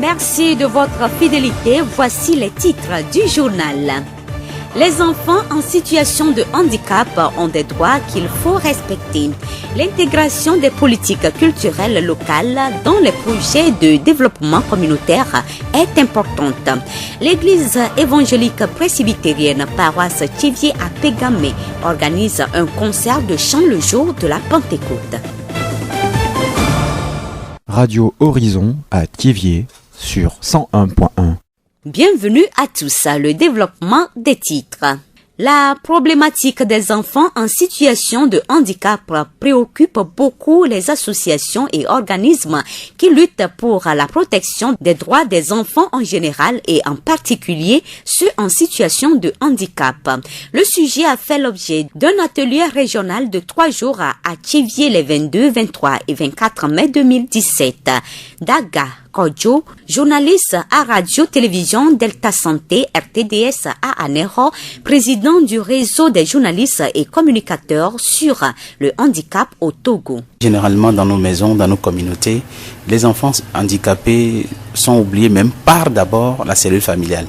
Merci de votre fidélité. Voici les titres du journal. Les enfants en situation de handicap ont des droits qu'il faut respecter. L'intégration des politiques culturelles locales dans les projets de développement communautaire est importante. L'église évangélique presbytérienne paroisse Thiviers à Pégamé organise un concert de chant le jour de la Pentecôte. Radio Horizon à Thiviers sur 101.1. Bienvenue à tous, le développement des titres. La problématique des enfants en situation de handicap préoccupe beaucoup les associations et organismes qui luttent pour la protection des droits des enfants en général et en particulier ceux en situation de handicap. Le sujet a fait l'objet d'un atelier régional de 3 jours à Thiviers les 22, 23 et 24 mai 2017. Daga Kodjo, journaliste à Radio-Télévision Delta Santé RTDS à Anéro, président du réseau des journalistes et communicateurs sur le handicap au Togo. Généralement dans nos maisons, dans nos communautés, les enfants handicapés sont oubliés même par d'abord la cellule familiale.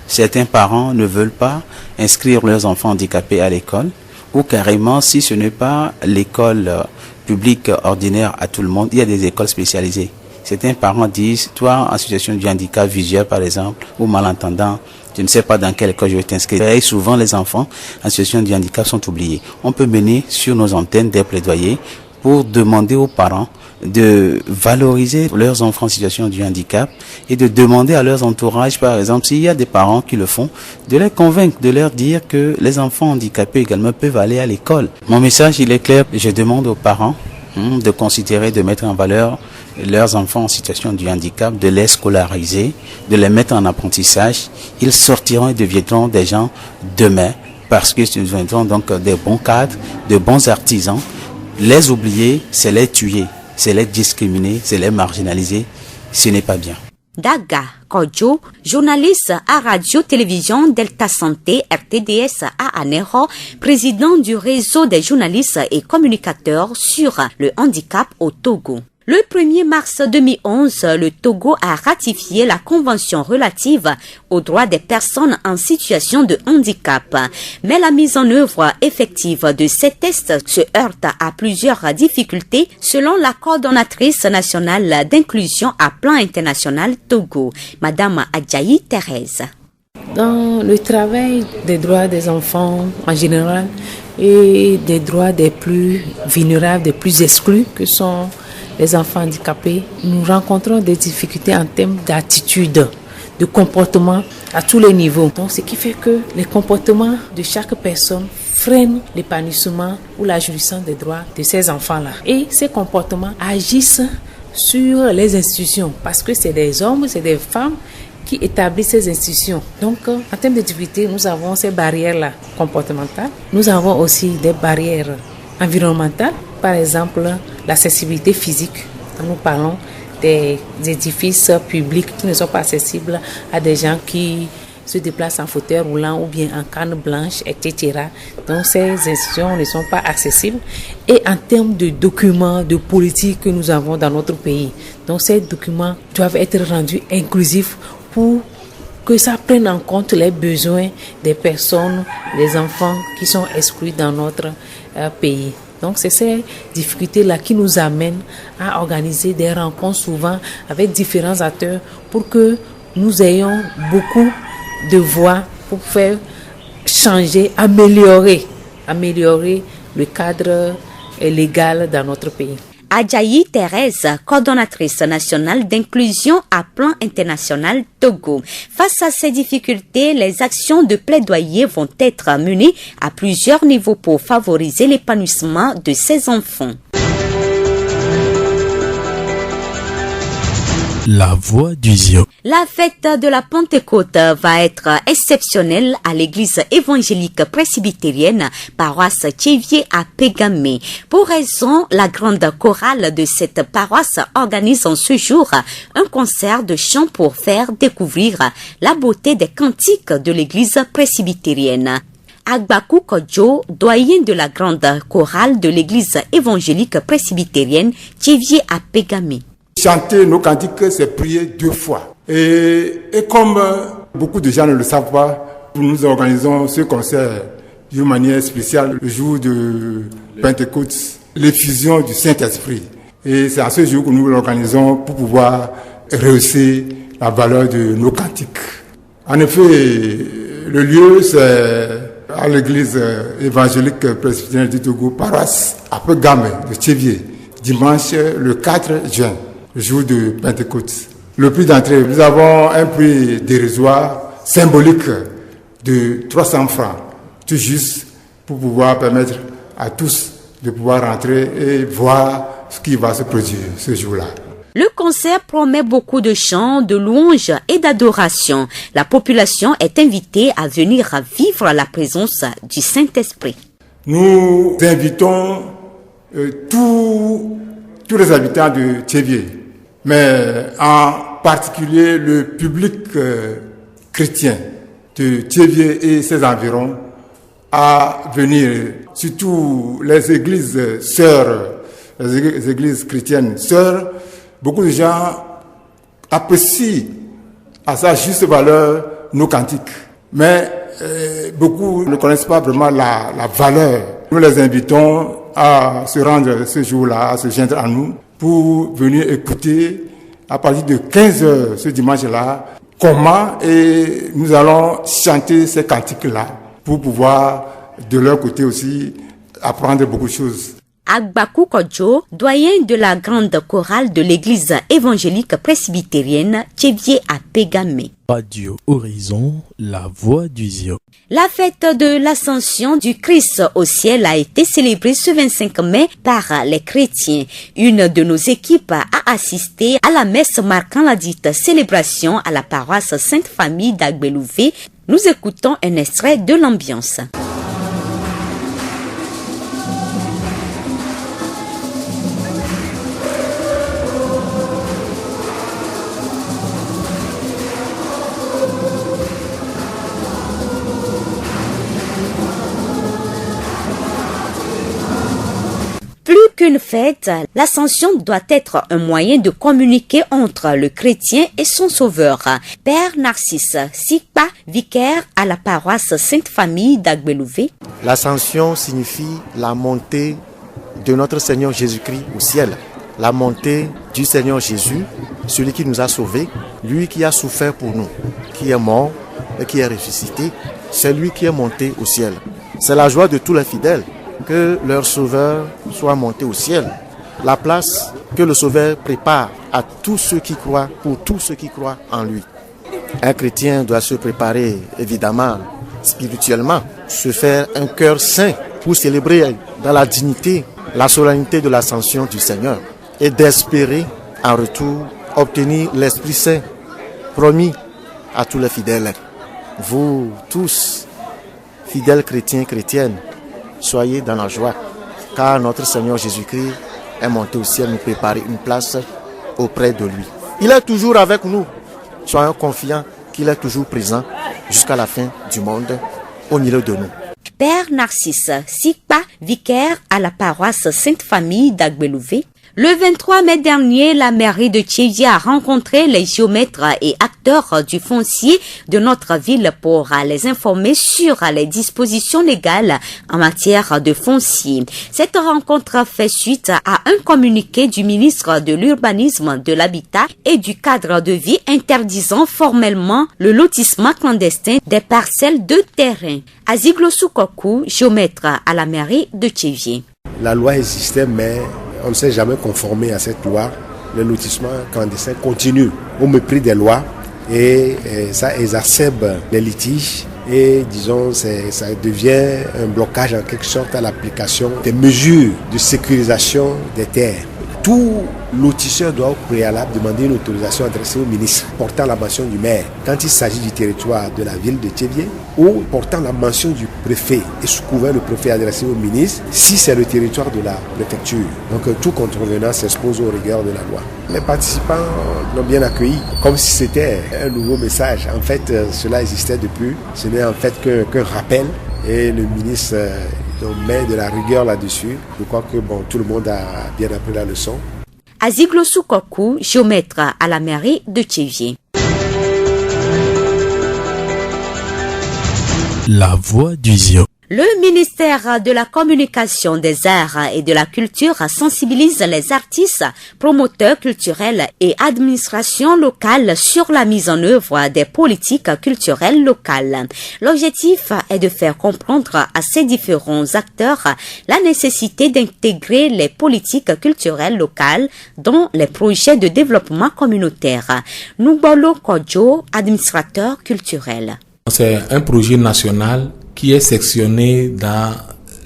Certains parents ne veulent pas inscrire leurs enfants handicapés à l'école ou carrément si ce n'est pas l'école publique ordinaire à tout le monde, il y a des écoles spécialisées. Certains parents disent, toi en situation de handicap visuel par exemple, ou malentendant, je ne sais pas dans quelle école je vais t'inscrire. Et souvent les enfants en situation de handicap sont oubliés. On peut mener sur nos antennes des plaidoyers pour demander aux parents de valoriser leurs enfants en situation de handicap et de demander à leurs entourages, par exemple, s'il y a des parents qui le font, de les convaincre, de leur dire que les enfants handicapés également peuvent aller à l'école. Mon message, il est clair. Je demande aux parents de considérer, de mettre en valeur leurs enfants en situation de handicap, de les scolariser, de les mettre en apprentissage. Ils sortiront et deviendront des gens demain parce qu'ils deviendront donc des bons cadres, de bons artisans. Les oublier, c'est les tuer, c'est les discriminer, c'est les marginaliser. Ce n'est pas bien. Daga Kodjo, journaliste à Radio-Télévision Delta Santé RTDS à Anéro, président du réseau des journalistes et communicateurs sur le handicap au Togo. Le 1er mars 2011, le Togo a ratifié la Convention relative aux droits des personnes en situation de handicap. Mais la mise en œuvre effective de ces tests se heurte à plusieurs difficultés selon la coordonnatrice nationale d'inclusion à plan international Togo, Madame Adjayi Thérèse. Dans le travail des droits des enfants en général et des droits des plus vulnérables, des plus exclus que sont les enfants handicapés, nous rencontrons des difficultés en termes d'attitude, de comportement à tous les niveaux. Donc, ce qui fait que les comportements de chaque personne freinent l'épanouissement ou la jouissance des droits de ces enfants-là. Et ces comportements agissent sur les institutions parce que c'est des hommes, c'est des femmes qui établissent ces institutions. Donc, en termes de difficultés, nous avons ces barrières-là comportementales. Nous avons aussi des barrières environnementales. Par exemple, l'accessibilité physique. Nous parlons des édifices publics qui ne sont pas accessibles à des gens qui se déplacent en fauteuil roulant ou bien en canne blanche, etc. Donc, ces institutions ne sont pas accessibles. Et en termes de documents, de politique que nous avons dans notre pays, donc ces documents doivent être rendus inclusifs pour que ça prenne en compte les besoins des personnes, des enfants qui sont exclus dans notre pays. Donc, c'est ces difficultés-là qui nous amènent à organiser des rencontres souvent avec différents acteurs pour que nous ayons beaucoup de voix pour faire changer, améliorer le cadre légal dans notre pays. Adjayi Thérèse, coordonnatrice nationale d'inclusion à plan international Togo. Face à ces difficultés, les actions de plaidoyer vont être menées à plusieurs niveaux pour favoriser l'épanouissement de ces enfants. La voix du Zion. La fête de la Pentecôte va être exceptionnelle à l'église évangélique presbytérienne paroisse Thiviers à Pégamé. Pour raison, la grande chorale de cette paroisse organise en ce jour un concert de chant pour faire découvrir la beauté des cantiques de l'église presbytérienne. Agbakou Kodjo, doyen de la grande chorale de l'église évangélique presbytérienne Thiviers à Pégamé. Chanter nos cantiques, c'est prier 2 fois. Et comme beaucoup de gens ne le savent pas, nous organisons ce concert d'une manière spéciale le jour de Pentecôte, l'effusion du Saint-Esprit. Et c'est à ce jour que nous l'organisons pour pouvoir rehausser la valeur de nos cantiques. En effet, le lieu, c'est à l'église évangélique presbytérienne du Togo, paroisse à Pegame de Tchévié, dimanche le 4 juin, le jour de Pentecôte. Le prix d'entrée, nous avons un prix dérisoire symbolique de 300 francs, tout juste pour pouvoir permettre à tous de pouvoir rentrer et voir ce qui va se produire ce jour-là. Le concert promet beaucoup de chants, de louanges et d'adoration. La population est invitée à venir vivre la présence du Saint-Esprit. Nous invitons tous les habitants de Tchévié, mais en particulier le public chrétien de Tchévié et ses environs à venir, surtout les églises sœurs, les églises chrétiennes sœurs. Beaucoup de gens apprécient à sa juste valeur nos cantiques, mais beaucoup ne connaissent pas vraiment la valeur. Nous les invitons à se rendre ce jour-là, à se joindre à nous pour venir écouter à partir de 15h ce dimanche-là comment et nous allons chanter ces cantiques-là pour pouvoir de leur côté aussi apprendre beaucoup de choses. Agbakou Kodjo, doyen de la grande chorale de l'église évangélique presbytérienne Tchévié à Pegame. Radio Horizon, la voix du Zion. La fête de l'ascension du Christ au ciel a été célébrée ce 25 mai par les chrétiens. Une de nos équipes a assisté à la messe marquant la dite célébration à la paroisse Sainte-Famille d'Agbelouvé. Nous écoutons un extrait de l'ambiance. Plus qu'une fête, l'ascension doit être un moyen de communiquer entre le chrétien et son sauveur. Père Narcisse Sikpa, vicaire à la paroisse Sainte-Famille d'Agbelouvé. L'ascension signifie la montée de notre Seigneur Jésus-Christ au ciel. La montée du Seigneur Jésus, celui qui nous a sauvés, lui qui a souffert pour nous, qui est mort et qui est ressuscité, c'est lui qui est monté au ciel. C'est la joie de tous les fidèles que leur sauveur soit monté au ciel. La place que le sauveur prépare à tous ceux qui croient, pour tous ceux qui croient en lui. Un chrétien doit se préparer évidemment spirituellement, se faire un cœur saint pour célébrer dans la dignité, la solennité de l'ascension du Seigneur et d'espérer en retour obtenir l'Esprit Saint promis à tous les fidèles. Vous tous, fidèles chrétiens, chrétiennes, soyez dans la joie, car notre Seigneur Jésus-Christ est monté au ciel nous préparer une place auprès de lui. Il est toujours avec nous. Soyons confiants qu'il est toujours présent jusqu'à la fin du monde au milieu de nous. Père Narcisse Sikpa, vicaire à la paroisse Sainte-Famille d'Agbelouvé. Le 23 mai dernier, la mairie de Tchévié a rencontré les géomètres et acteurs du foncier de notre ville pour les informer sur les dispositions légales en matière de foncier. Cette rencontre fait suite à un communiqué du ministre de l'Urbanisme, de l'Habitat et du cadre de vie interdisant formellement le lotissement clandestin des parcelles de terrain. Aziglo Soukokou, géomètre à la mairie de Tchévié. La loi existait, mais on ne s'est jamais conformé à cette loi. Le lotissement clandestin continue au mépris des lois et ça exacerbe les litiges et disons ça devient un blocage en quelque sorte à l'application des mesures de sécurisation des terres. Tout lotisseur doit au préalable demander une autorisation adressée au ministre portant la mention du maire quand il s'agit du territoire de la ville de Tchévié ou portant la mention du préfet et sous couvert le préfet adressé au ministre si c'est le territoire de la préfecture. Donc tout contrevenant s'expose aux rigueurs de la loi. Les participants l'ont bien accueilli comme si c'était un nouveau message. En fait, cela existait depuis. Ce n'est en fait qu'un rappel et le ministre met de la rigueur là-dessus. Je crois que tout le monde a bien appris la leçon. Aziglo Soukokou, géomètre à la mairie de Tchévié. la voix du Zion. Le ministère de la Communication, des Arts et de la Culture sensibilise les artistes, promoteurs culturels et administrations locales sur la mise en œuvre des politiques culturelles locales. L'objectif est de faire comprendre à ces différents acteurs la nécessité d'intégrer les politiques culturelles locales dans les projets de développement communautaire. Nubolo Kodjo, administrateur culturel. C'est un projet national qui est sectionné dans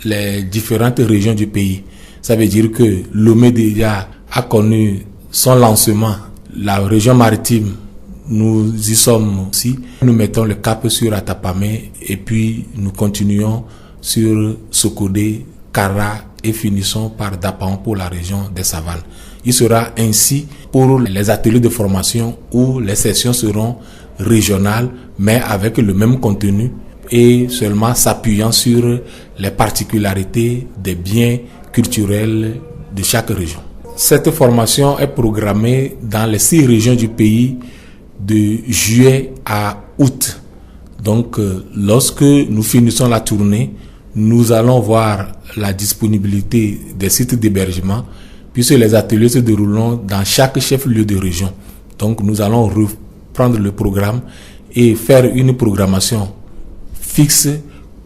les différentes régions du pays. Ça veut dire que Lomé déjà a connu son lancement. La région maritime, nous y sommes aussi. Nous mettons le cap sur Atapamé et puis nous continuons sur Sokodé, Kara et finissons par Dapaon pour la région des Savanes. Il sera ainsi pour les ateliers de formation où les sessions seront régionales mais avec le même contenu et seulement s'appuyant sur les particularités des biens culturels de chaque région. Cette formation est programmée dans les 6 régions du pays de juillet à août. Donc, lorsque nous finissons la tournée, nous allons voir la disponibilité des sites d'hébergement puisque les ateliers se dérouleront dans chaque chef-lieu de région. Donc, nous allons reprendre le programme et faire une programmation fixe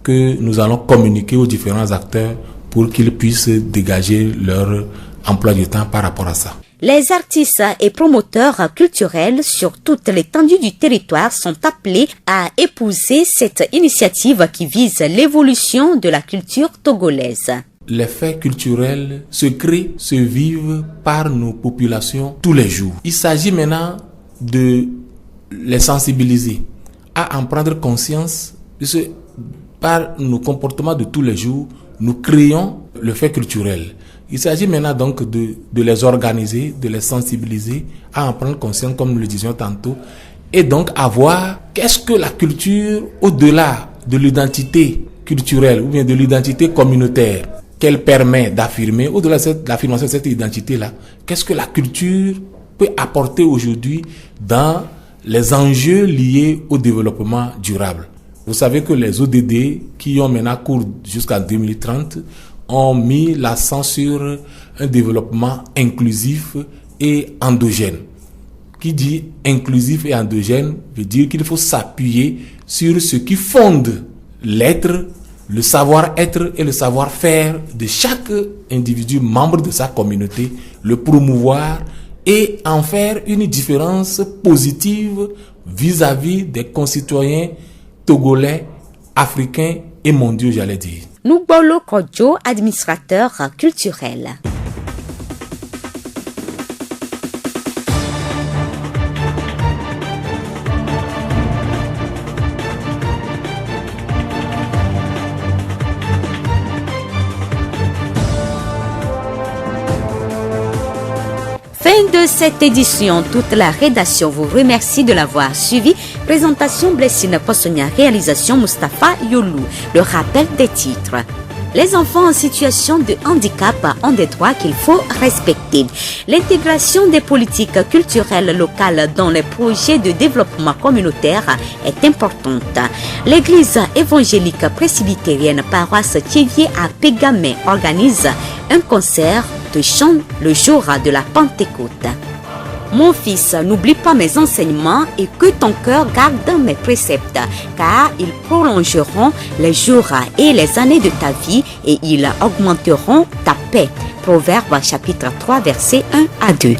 que nous allons communiquer aux différents acteurs pour qu'ils puissent dégager leur emploi du temps par rapport à ça. Les artistes et promoteurs culturels sur toute l'étendue du territoire sont appelés à épouser cette initiative qui vise l'évolution de la culture togolaise. Les faits culturels se créent, se vivent par nos populations tous les jours. Il s'agit maintenant de les sensibiliser, à en prendre conscience. Puisque par nos comportements de tous les jours, nous créons le fait culturel. Il s'agit maintenant donc de les organiser, de les sensibiliser, à en prendre conscience comme nous le disions tantôt, et donc à voir qu'est-ce que la culture au-delà de l'identité culturelle ou bien de l'identité communautaire qu'elle permet d'affirmer, au-delà de l'affirmation de cette identité-là, qu'est-ce que la culture peut apporter aujourd'hui dans les enjeux liés au développement durable. Vous savez que les ODD, qui ont maintenant cours jusqu'en 2030, ont mis l'accent sur un développement inclusif et endogène. Qui dit inclusif et endogène veut dire qu'il faut s'appuyer sur ce qui fonde l'être, le savoir-être et le savoir-faire de chaque individu membre de sa communauté, le promouvoir et en faire une différence positive vis-à-vis des concitoyens togolais, africains et mondiaux, j'allais dire. Nubolo Kodjo, administrateur culturel. Fin de cette édition, toute la rédaction vous remercie de l'avoir suivi. Présentation Blessine Possonia, réalisation Mustapha Yolou. Le rappel des titres. Les enfants en situation de handicap ont des droits qu'il faut respecter. L'intégration des politiques culturelles locales dans les projets de développement communautaire est importante. L'église évangélique presbytérienne paroisse Thiévier à Pégamé organise un concert de chant le jour de la Pentecôte. Mon fils, n'oublie pas mes enseignements et que ton cœur garde mes préceptes, car ils prolongeront les jours et les années de ta vie et ils augmenteront ta paix. Proverbe chapitre 3 versets 1 à 2.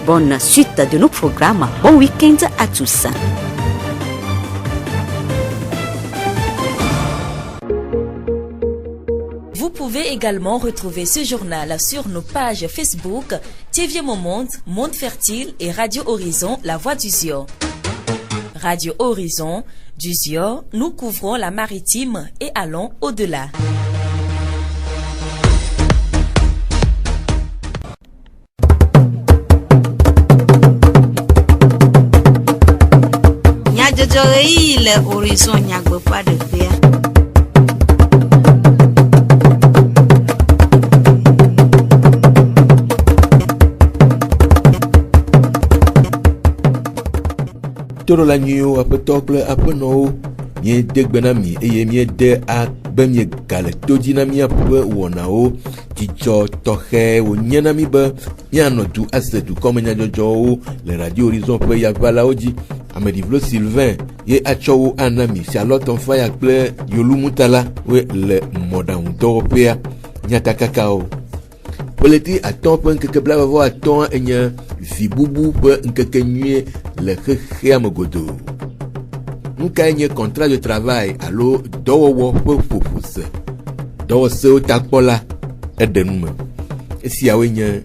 Bonne suite de nos programmes. Bon week-end à tous. Vous pouvez également retrouver ce journal sur nos pages Facebook Thiévier Monde, Monde Fertile et Radio Horizon, La Voix du Zion. Radio Horizon, du Zion, nous couvrons la maritime et allons au-delà. Le Horizon nyagbe pas de faire. Toro la nyo ape tople ape no mie degbena mi eye mie de a be mie gale todi na mia pe wɔnawo dzidzɔ tɔxɛ wonye na mi be mianɔ du ase dukɔme nyadzɔdzɔwo le Radio Horizon ƒe yaʋalawo dzi. Amedivlo Sylvain ye atsɔ wo ana mi si alɔtɔn faya kple Yolumutala we le mɔɖaŋudɔwɔƒea nyatakakawo. Peleti atɔn ƒe ŋkeke blavevɔ atɔn enye vibubu ƒe ŋkekenyuie le xexea me godoo. Nukae nye contrat de travail alo dɔwɔwɔ ƒe ƒoƒose. Dɔwɔsewo takpɔla eɖe nume. Esiawoe nye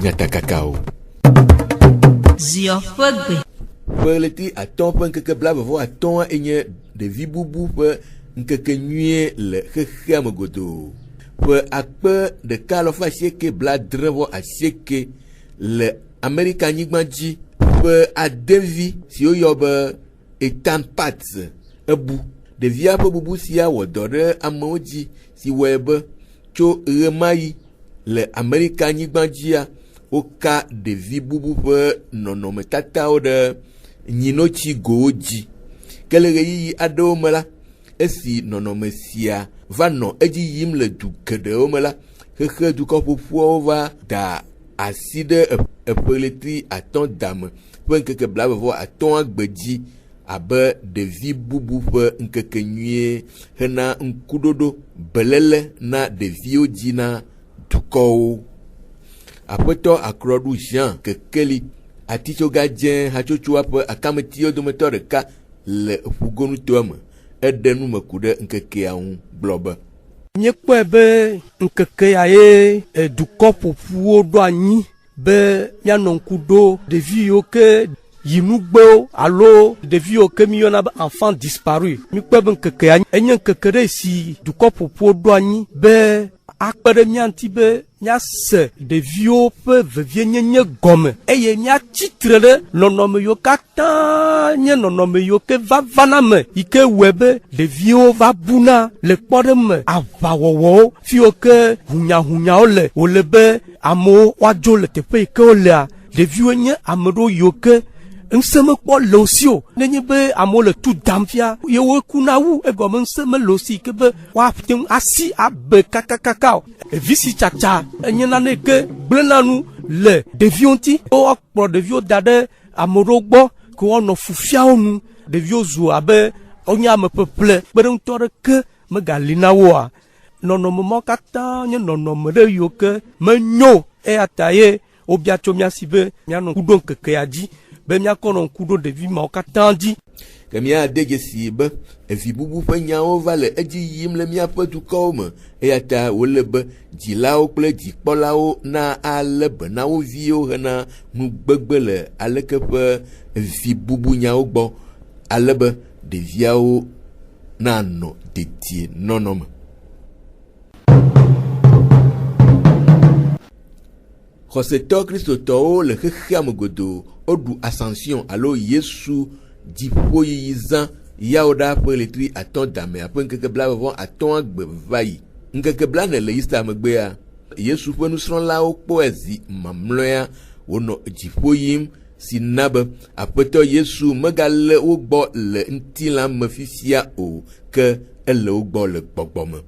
nyatakakawo. Zio ƒe gbe. Peleti atɔn ƒe ŋkeke blavevɔ atɔn enye ɖevi bubu ƒe ŋkekenyuie le xexea me godoo. Ƒe akpe 1,970 le Amerika nyigba dzi ƒe adevi si woyɔ be Ethan Pats ebu. Ɖevia ƒe bubu sia wɔ dɔ ɖe amewo dzi si wɔe be tso ɣe ma ɣi le Amerika nyigba dzia woka ɖevi bubu ƒe nɔnɔmetatawo ɖe nyinotsigowo dzi. Ke le ɣeyiɣi aɖewo me la, esi nɔnɔme sia va nɔ edzi yim le du geɖewo me la, xexe dukɔƒoƒoawo va da asi ɖe eƒeletri atɔn dame ƒe ŋkeke blavevɔ atɔn gbedzi abe ɖevi bubu ƒe ŋkekenyuie hena ŋkuɖoɖo belele na ɖeviwo dzi na dukɔwo. Aƒetɔ Akroɖu Jean Kekeli atitsogadze hatsotsoa ƒe akametiwo dometɔ ɖeka le ƒugonutoa me eɖe nume ku ɖe ŋkekea ŋu gblɔ be míekpɔe be ŋkeke ya ye dukɔ ƒoƒuwo ɖo anyi be míanɔ ŋku ɖo ɖevi yiwo ke yi nugbewo alo ɖevi yiwo ke míyɔna be enfant disparu. Míekpɔe be ŋkeke ya enye ŋkeke ɖe si dukɔ ƒoƒuwo ɖo anyi be akpe ɖe mía ŋuti be míase ɖeviwo ƒe vevienyenye gɔme eye míatsitre ɖe nɔnɔme yiwo katã nye nɔnɔme yiwo ke vana me yi ke wɔe be ɖeviwo va buna le kpɔ ɖe me aʋawɔwɔwo fi yiwo ke hunyahunyawo le wòle be amewo woadzo le teƒe yi ke wolea. Ɖeviwo nye ame ɖewo yiwo ke ŋusẽ mekpɔ le osi o. Nenye be amewo le tu dam fia ye wokuna wu egɔme ŋusẽ mele osi ke be woate ŋu asi abe kakakaka o. Evi si tsatsa enye nane ke gblẽna nu le ɖeviwo ŋuti. Woakplɔ ɖeviwo da ɖe ame ɖewo gbɔ ke woanɔ fufia wo nu. Ɖeviwo zu abe wonye ame ƒeƒle kpeɖeŋutɔ ɖeke megali na woa. Nɔnɔme mawo katã nye nɔnɔme ɖe yiwo ke menyo eya ta ye wobia tso mía si be míanɔ ŋku ɖo ŋkekea dzi be míakɔ nɔ ŋku ɖo ɖevi mawo katã dzi. Ke míade dzesi be evi bubu ƒe nyawo va le edzi yim le míaƒe dukɔwo me eya ta wole be dzilawo kple dzikpɔlawo na alé be na wo viwo hena nugbegbe le aleke ƒe vi bubu nyawo gbɔ ale be ɖeviawo nanɔ dedie nɔnɔ me. Xɔsetɔ kristotɔwo le xexea me godoo woɖu ascension alo Yesu dziƒoyiyi zã yawo ɖa ƒe letri atɔn dame ƒe ŋkeke blavevɔ atɔn agbe va yi. Ŋkeke blane le Ista megbea, Yesu ƒe nusrɔ̃lawo kpɔe zi mamlɔea wonɔ dziƒo yim si na be Aƒetɔ Yesu megale wo gbɔ le ŋutilã me fifia o ke ele wo gbɔ le gbɔgbɔme.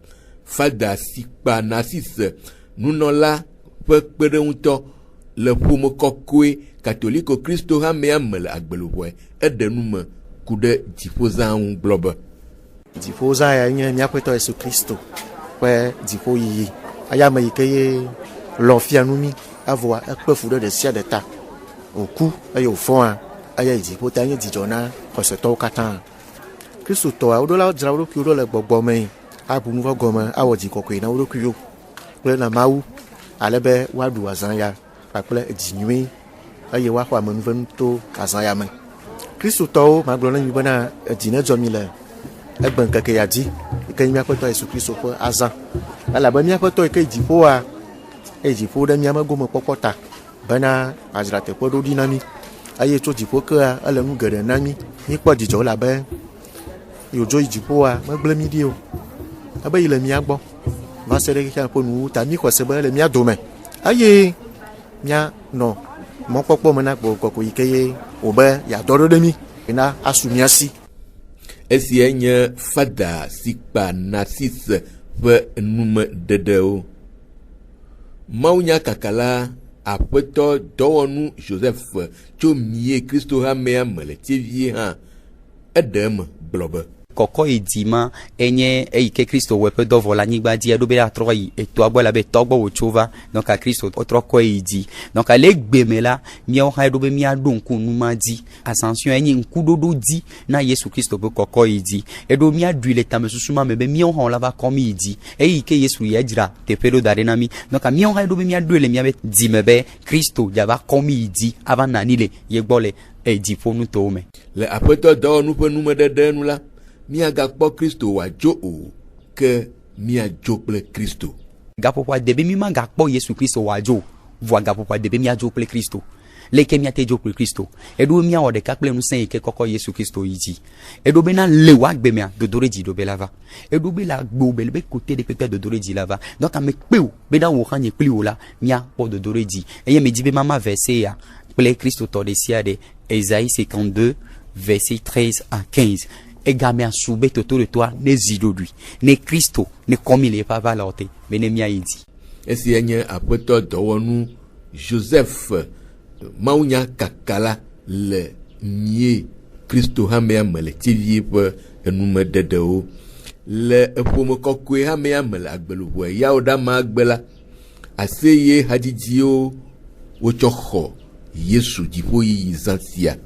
Fada si kpa Narcisse nunɔla ƒe kpeɖeŋutɔ le ƒome kɔkɔe katoliko kristo hamea me le agbeluƒɔe eɖe nume ku ɖe dziƒozã ŋu gblɔ be dziƒozã ya nye míaƒetɔ Yesu Kristo ƒe dziƒoyiyi ayame yi ke ye lɔ fia nu mi avɔa ekpe fu ɖe sia ɖe ta wòku eye wòfɔa eye dziƒo ta nye dzidzɔ na xɔsetɔwo katã. Kristotɔa woɖola dzra wo ɖokuiwo ɖo le gbɔgbɔme abu nu vɔ gɔme awɔ dzikɔkɔe na wo ɖokuiwo kple na Mawu ale be woaɖu azã ya kpakple dzi nyui eye woaxɔ amenuvenu to azã ya me. Kristotɔwo magblɔ na mi bena edzi ne dzɔ mi le egbe ŋkeke ya dzi yi ke míaƒetɔ Yesu Kristo ƒe azã elabe míaƒetɔ yi ke dziƒoa eye dziƒo ɖe míame gome kpɔkpɔ ta bena adzra teƒe ɖo ɖi na mi eye tso dziƒo kea ele nu geɖe na mi míkpɔ dzidzɔ elabe yodzo yi dziƒoa megble mi ɖi o ebe yi le mía gbɔ va se ɖe xexea ƒe nuwo ta mí xɔ se be le mía dome eye míanɔ mɔkpɔkpɔ me na gbɔgbɔ yi ke ye wòbe yeadɔ ɖo ɖe mí na asu mía si. Esia nye Fada Sikpa Narcisse ƒe nume dedewo. Maunya kakala aƒetɔ dɔwɔnu Joseph tso mie Kristo hamea me le TV hã edeme gblɔ be kɔkɔ yi di ma enye eyi ke Kristo wɔ ƒe dɔvɔ le anyigba dzi eɖo be atrɔ yi etoa gbɔ la be tɔ gbɔ wòtso va donc Kristo trɔ kɔ yi dzi donc le gbe me la míawo hã eɖo be míaɖo ŋku numa dzi ascension enye ŋkuɖoɖo dzi na Yesu Kristo ƒe kɔkɔ yi dzi eɖo míaɖui le tamesusu ma me be míawo hã la va kɔ mi yi dzi eyi ke Yesu ya dzra teƒe ɖo da ɖe na mi donc míawo hã eɖo be míaɖoe le míabe dzime be Kristo dzava kɔ mi yi dzi ava nani le ye gbɔ le dziƒo nutowo me. Le aƒetɔ dɔwɔnu ƒe numedede nu la míagakpɔ Kristo wòadzo o ke míadzo kple Kristo. Gaƒoƒoa de be mi magakpɔ Yesu Kristo wòadzo vɔa gaƒoƒoa de be míadzo kple Kristo leke míate dzo kple Kristo eɖo míawɔ ɖeka kple ŋusẽ yi ke kɔkɔ Yesu Kristo yi dzi eɖo bena le woagbe mea dodoɖedzi ɖo be la va eɖo be le agbewo be le be kote ɖe kpekpe dodoɖedzi la va donc ame kpewo bena wò hã nye kpli wò la míakpɔ dodoɖedzi eye me di be mama verset ya kple Kristo tɔ ɖe sia ɖe Esaïe 52 verset 13 à 15 egamea sube toto de toi ne ziɖoɖui ne Kristo ne kɔmi le eƒe avala te be ne míayi dzi. Esia nye aƒetɔ dɔwɔnu Joseph maunya kakala le mie Kristo hamea me le TV ƒe enumededewo le eƒome kɔkɔe hamea me le agbeluʋua yawo ɖe ama gbe la aseye hadzidziwo wotsɔ xɔ Yesu dziƒo yiyi zã sia.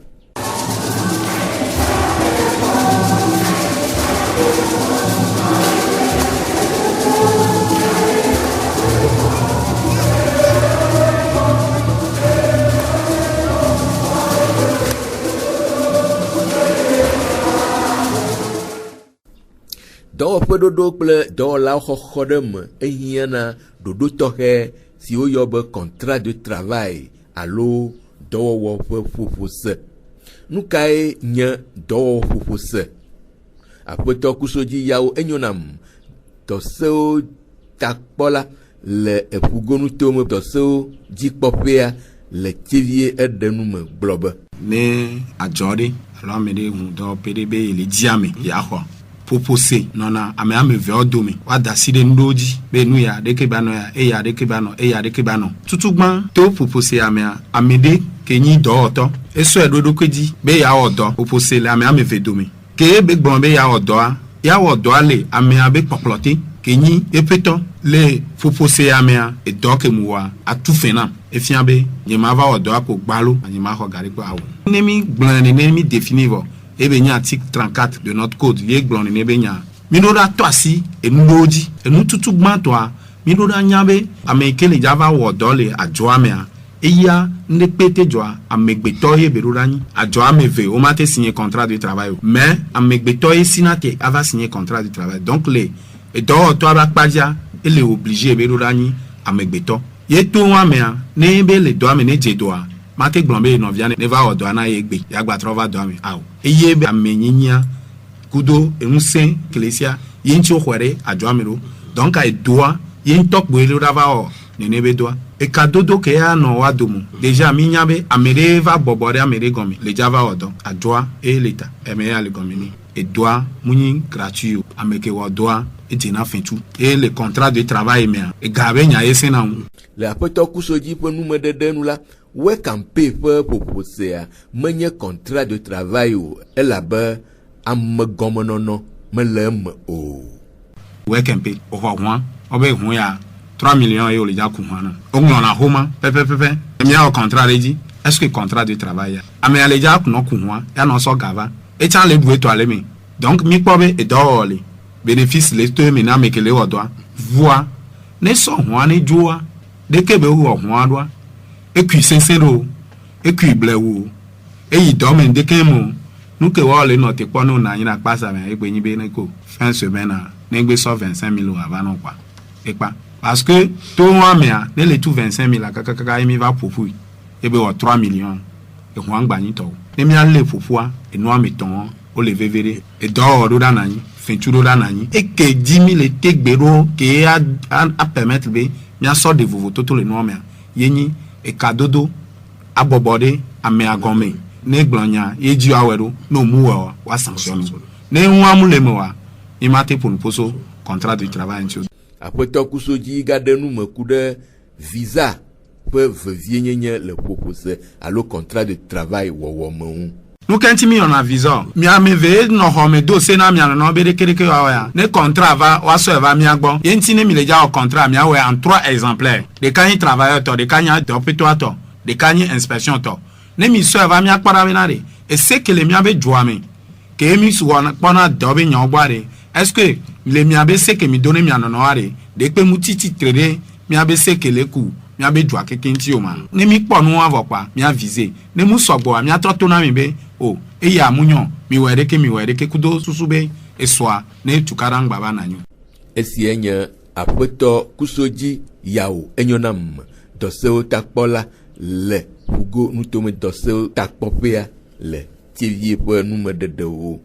Dɔwɔƒe ɖoɖo kple dɔwɔlawo xɔxɔ ɖe me ehiãna ɖoɖo tɔxɛ si woyɔ be contrat de travail alo dɔwɔwɔ ƒe ƒoƒose. Nu kae nye dɔwɔwɔ ƒoƒose? Aƒetɔ kusodzi yawo enyo nam dɔsewo takpɔla le eƒugonu me dɔsewo dzikpɔƒea le TV eɖenu me gblɔ be ne adzɔ ɖe alo ame ɖe ŋu dɔwɔƒe ɖe be le dziame yaxɔ ƒoƒose nɔna ame amevewo dome woada asi ɖe nuɖewo dzi be nu ya ɖeke ba nɔ ya eya ɖeke ba nɔ eya ɖeke ba nɔ tutugbã to ƒoƒose amea ame ɖe ke nyi dɔwɔtɔ esɔe ɖo ɖokui dzi be yeawɔ dɔ ƒoƒose le ame ameve dome ke be gblɔ be yeawɔ dɔa le amea be kpɔkplɔte ke nyi eƒetɔ le ƒoƒose amea edɔ ke mu wɔa atu fe nam efia be nye ma va wɔ dɔa ko gbalo nye ma xɔ ga ɖe kple awu ne mi gblɔ ne mi définir vɔ ebe nya article 34 de notre code ye gblɔ ne be nya mi ɖo ɖa tɔ asi enu ɖewo dzi enu tutu gbãtɔa mi ɖo ɖa nya be ame yi ke le dzava wɔ dɔ le adzɔa mea eya ne kpete dzɔa amegbetɔ ye be ɖo ɖa nyi adzɔ ame ve wo mate signer contrat de travail mais amegbetɔ ye sina te ava signer contrat de travail donc le dɔwɔtɔ aba kpadzia ele obligé be ɖo ɖa nyi amegbetɔ ye to amea ne be le dɔ ame ne dze dɔa mate gblɔ be nɔvia ne va wɔ dɔa na ye gbe ya gbatrɔ va dɔa me awo eye be ame nyinyia kudo eŋusẽ klesia ye ŋutsi xɔe ɖe adzɔa me ɖo donc edoa ye ŋutɔ kpoe ɖo ɖa va wɔ nene be doa ekadodo ke ya nɔ wa domo déjà mi nya be ame ɖe va bɔbɔ ɖe ame ɖe gɔme le dza va wɔ dɔ adzɔa eye le ta ame ya le gɔme nɛ edoa mu nyi gratuit o ame ke wɔ dɔa edzena fɛntu eye le contrat de travail mea ega be nya ye sena ŋu. Le aƒetɔ kusodzi ƒe numedede nu la Wekampe ƒe ƒoƒosea menye contrat de travail o elabe amegɔmenɔnɔ mele eme o. Wekampe oxɔ hũa wobe hũ ya 3 millions ye wòle dza ku hũa na woŋlɔna homa pɛpɛpɛpɛ míawɔ contrat ɖe dzi est-ce que contrat de travail ya amea le dza nɔ ku hũa ya nɔ sɔ gava etsã le ɖu etɔa le me donc mi kpɔ be edɔwɔwɔ le bénéfice le to eme na ame ke le wɔ dɔa vua ne sɔ hũa ne dzoa ɖeke be wɔ hũa ɖoa ekui sesẽ ɖo ekui blewo eyi dɔme ndeke mo nu ke wɔ le nɔ te kpɔ ne wòna anyi na kpasa me egbe nyi be ne ko fin semaine ne gbe sɔ 25 000 ava nɔ kpa ekpa parce que to amea ne le tu 25 000 kakakaka emi va ƒoƒui ebe wɔ 3 millions ehũa gbanyitɔwo ne mia le ƒoƒua enua me tɔn o le veve ɖe edɔwɔ ɖo ɖa na anyi fɛntu ɖo ɖa na anyi eke 10 000 tegbe ɖo ke a permettre be miasɔ de vovo toto le nua mea ye nyi ekadodo abɔbɔ ɖe amea gɔme ne gblɔ nya ye dzi awɔ ɖo no mu wɔ wa sanctionne ne nwamu le mewa imate pour poso contrat de travail ntio aƒetɔ kusodzi ga ɖe nu me ku ɖe visa ƒe vevie nyenye le ƒoƒose alo contrat de travail wɔwɔ me ŋu. nu kenti mi ona visa mi ameve no home do se na mi anono be de kereke wa ya ne contrat va wa so eva mi agbo yenti ne mi le ja o contrat mi awe en 3 exemplaires de kanyi travailleur to de kanyi d'hôpital to de kanyi inspection to ne mi so eva mi akpara mi na re e se que le mi ave joa mi que mi so na pona dobe nyon boare est-ce que le mi ave se que mi donne mi anono are de pe mutiti trede mi ave se que le ku mi abe dwa kekenti o ma ne mi kpo nu avo pa mi avise ne mu sogbo mi atoto na mi be o eya munyo mi were ke kudo susube eswa ne tukara ngbaba na nyu esi enye aƒetɔ kusodzi yawo enyonam dɔsewo takpɔla le hugo nutome dɔsewo takpɔƒea le TV ƒe numeɖeɖewo.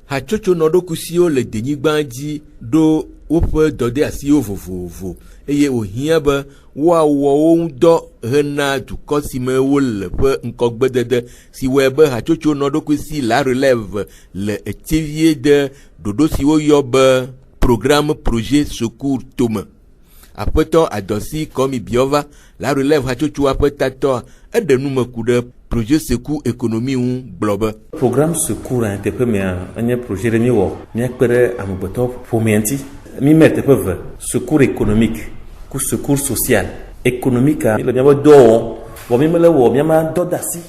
Hatsotso nɔɖokusiwo le denyigba dzi ɖo woƒe dɔde asiwo vovovo eye wòhiã be woawɔ wo ŋu dɔ hena dukɔ si me wole ƒe ŋkɔgbedede si wɔe be hatsotso nɔɖokusi la relève le etivie de ɖoɖo si woyɔ be programme projet secours tome. Aƒetɔ Adɔsi Kɔmi Biova la relève hatsotsoa ƒe tatɔ eɖe nume ku ɖe projet secours économie ŋu gblɔ be programme secours a teƒe mea enye projet ɖe mi wɔ míakpe ɖe amegbetɔ ƒomea ŋuti mi me teƒe ve secours économique ku secours social économique a mi le míaƒe dɔ wɔm vɔ mi me le wɔ míama dɔ da asi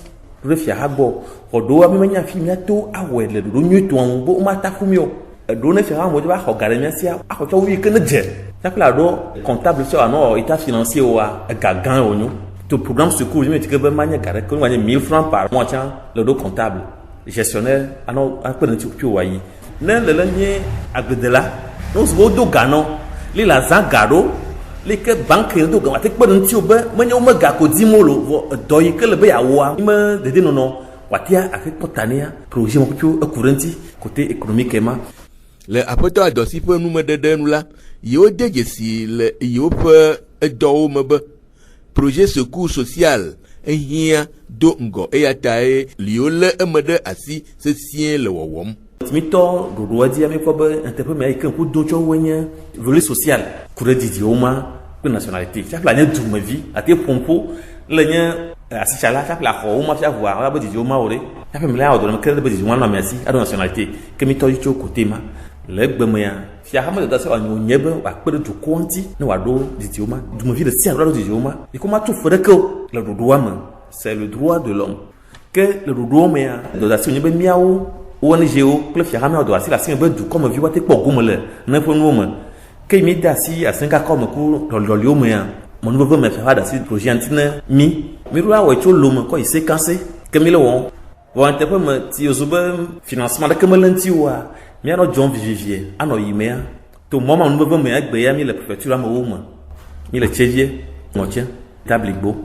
ɖo ɖe fiaha gbɔ xɔɖowoa mi menya fi míato awɔe le ɖoɖo nyuitɔa ŋu be womata ƒu mi o eɖewo ne fiaha mo va xɔ ga ɖe mía sia axɔ tsɔ wuyi ke ne dze tsaƒe aɖo comptable sɔ anɔ état financier wa ega gã wonyo to programme secours je me dis que ben manière garé que 1000 francs par mois tiens le dos comptable gestionnaire ano a peu de tu wayi ne le lenye agbedela no so do gano li la zan gado li ke banque do ga te pe nti obe menye o mega ko dimolo do yi ke le be ya wa me de no watia avec potania projet mo ku ekurenti côté économique ema le apoto Adɔsi ƒe numeɖeɖe nu la yewo de dzesi le yewo ƒe edɔwo me be projet secours social ehia do ŋgɔ eya tae liwo le eme ɖe asi sesie le wɔwɔm. Mitɔ ɖoɖoa dzi mi kpɔ be teƒe mea yi ke ŋku do tsɔ woe nye volet social ku ɖe didiwo ma kple nationalité tsaƒe nye dumevi ate ƒomƒo le nye asitsala tsaƒe axɔwo ma fia ʋua wala be didiwo ma wo ɖe tsaƒe mi le awɔ dɔ ne ke ɖe be didiwo ma nɔ amia si aɖo nationalité ke mitɔ yi tso kote ma le egbe mea fia hame dada se wònye be wòakpe ɖe dukɔa ŋuti ne wòaɖo didiwo ma dumevi ɖe sia ɖo didiwo ma yi ko ma tu fe ɖeke o le ɖoɖoa me c'est le droit de l'homme ke le ɖoɖoa mea dɔdasi wònye be míawo ONG-wo kple fia hame dɔ asi le asi me be dukɔmevi woate kpɔ gome le ne ƒe nuwo me ke mi de asi asẽkakɔ me ku lɔlɔliwo mea mɔnuveve me fia ha de asi projet ŋuti ne mi ɖo awɔe tso lome kɔ yi sekase ke mi le wɔm vɔ teƒe me ti yozo be financement ɖeke mele ŋuti oa míanɔ dzɔm vivivie anɔ yi mea to mɔma nuveve mea egbe ya mi le préfecture amewo me mi le Tchevie Ŋɔtse Tabligbo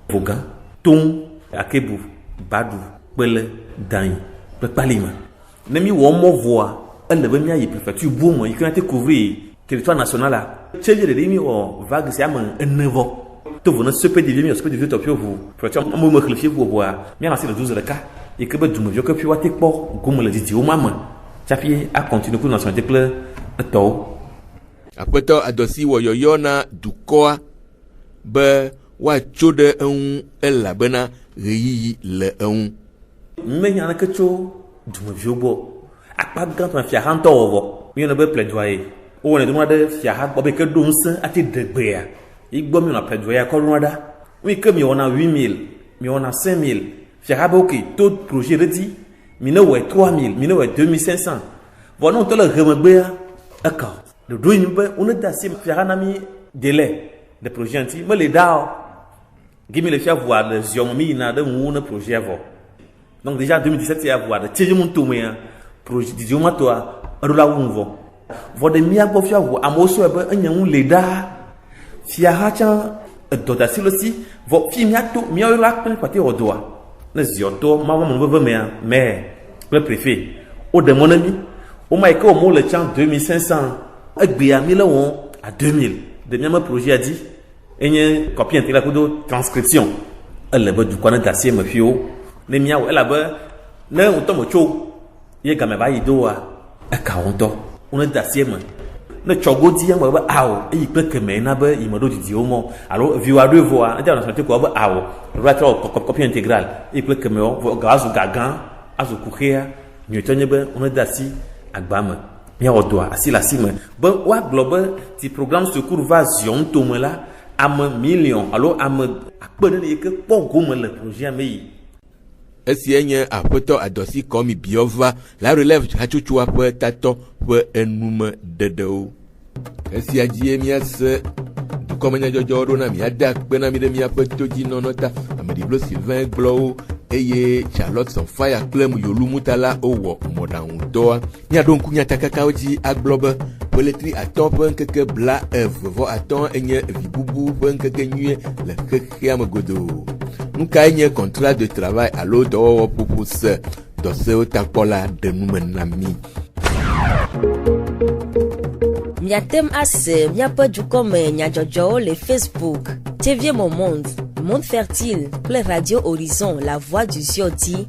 Vogan Tom Akebu Badu Kpele Danyi kple Kpalime ne mi wɔ mɔ vɔa ele be míayi préfecture buwo me yi ke te couvrir territoire national la Tchevie ɖeɖi mi wɔ vague sia ame 9 vɔ to vo ne CPDV mi wɔ CPDV tɔƒe ʋu préfecture amewo me xlẽ fie voa míanɔ asi le 12 ɖeka yi ke be dumeviwo ke ƒi woate kpɔ gome le didiwo ma me tsaƒi a continue ku nationalité kple etɔwo. Aƒetɔ Adɔsi wɔ yɔyɔ na dukɔa be woatso ɖe eŋu elabena ɣeyiɣi le eŋu. Menya neke tso dumeviwo gbɔ akpa gãtɔ fiaha ŋutɔ wɔvɔ míyɔnɛ be plaidoyer wowɔnɛ dona ɖe fiaha gbɔ be ke ɖo ŋusẽ ate de gbea yi gbɔ míyɔna plaidoyer kɔ ɖona ɖa woyi ke miwɔna 8000 miwɔna 5000 fiaha be ok to projet ɖe dzi mi ne wɔe 3000 mi ne wɔe 2500 vɔ ne wotɔ le ɣe megbea eka ɖoɖo yi be wo ne de asi fiaha na mi délai de projet ŋuti me le ɖa o gimi le fia ʋua le ziɔ me mi yina ɖe ŋuwo ne projet vɔ donc déjà 2017 ya ʋua ɖe tse mu tomea projet didiwo ma toa eɖo la wu ŋu vɔ ɖe mía gbɔ fia ʋua amewo sɔe be enye ŋu le ɖa fiaha tsã edɔ da si le si vɔ fi míato míawo la kple kpate wɔ dɔa ne ziɔtɔ ma wɔme nuveve mea maire kple préfet wo ɖe mɔ ne mi wo ma yi ke wɔmo le tsã 2500 egbea mi le wɔm à 2000 de míame projet dzi enye copie intégrale kudo transcription ele be dukɔa ne da asi me fiwo ne míawɔ elabe ne ŋutɔ me tso ye game va yi do wa eka ŋutɔ wone da sie me ne tsɔ godi ame be awo eyi kple keme na be yi me ɖo didiwo mɔ alo viwa ɖo voa ede nationalité ko be awo ɖo atsɔ copie intégrale eyi kple kemewo azu gagã azu kuxea nyuitɔ nye be wone da si agba me miawɔ doa asi le asi me be woagblɔ be ti programme secours va ziɔ ŋutome la ame million alo ame akpe ɖe yi ke kpɔ gome le projet me yi. Esia nye aƒetɔ adɔsi kɔmi biova la relève hatsotsoa ƒe tatɔ ƒe enume ɖeɖewo. Esia dzie miase dukɔmenyadzɔdzɔwo ɖo na miade akpe na mi ɖe miaƒe todzinɔnɔ ta. Ameɖiblo Sylvain gblɔwo eye Charlotte Sonfaya kple Yolu Mutala wowɔ mɔɖaŋudɔa. Miaɖo ŋku nyatakakawo dzi agblɔ be ƒeletri atɔ ƒe ŋkeke bla vɔ atɔ enye vi bubu ƒe ŋkeke nyuie le xexea me godoo. Nukae nye contrat de travail alo dɔwɔwɔ ƒoƒo se dɔsewo takpɔla ɖe nume na mi. Miatem ase miaƒe dukɔme nyadzɔdzɔwo le Facebook TV Monde, Monde Fertile kple Radio Horizon La Voix du Zion di.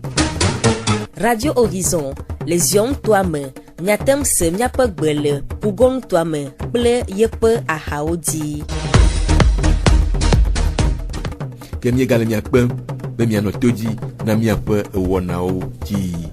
Radio Horizon le Zion toa me miatem se miaƒe gbe le Pugon toa me kple yeƒe ahawo di. Ke miegale miakpem be mianɔ to dzi na miaƒe wɔnawo dzi.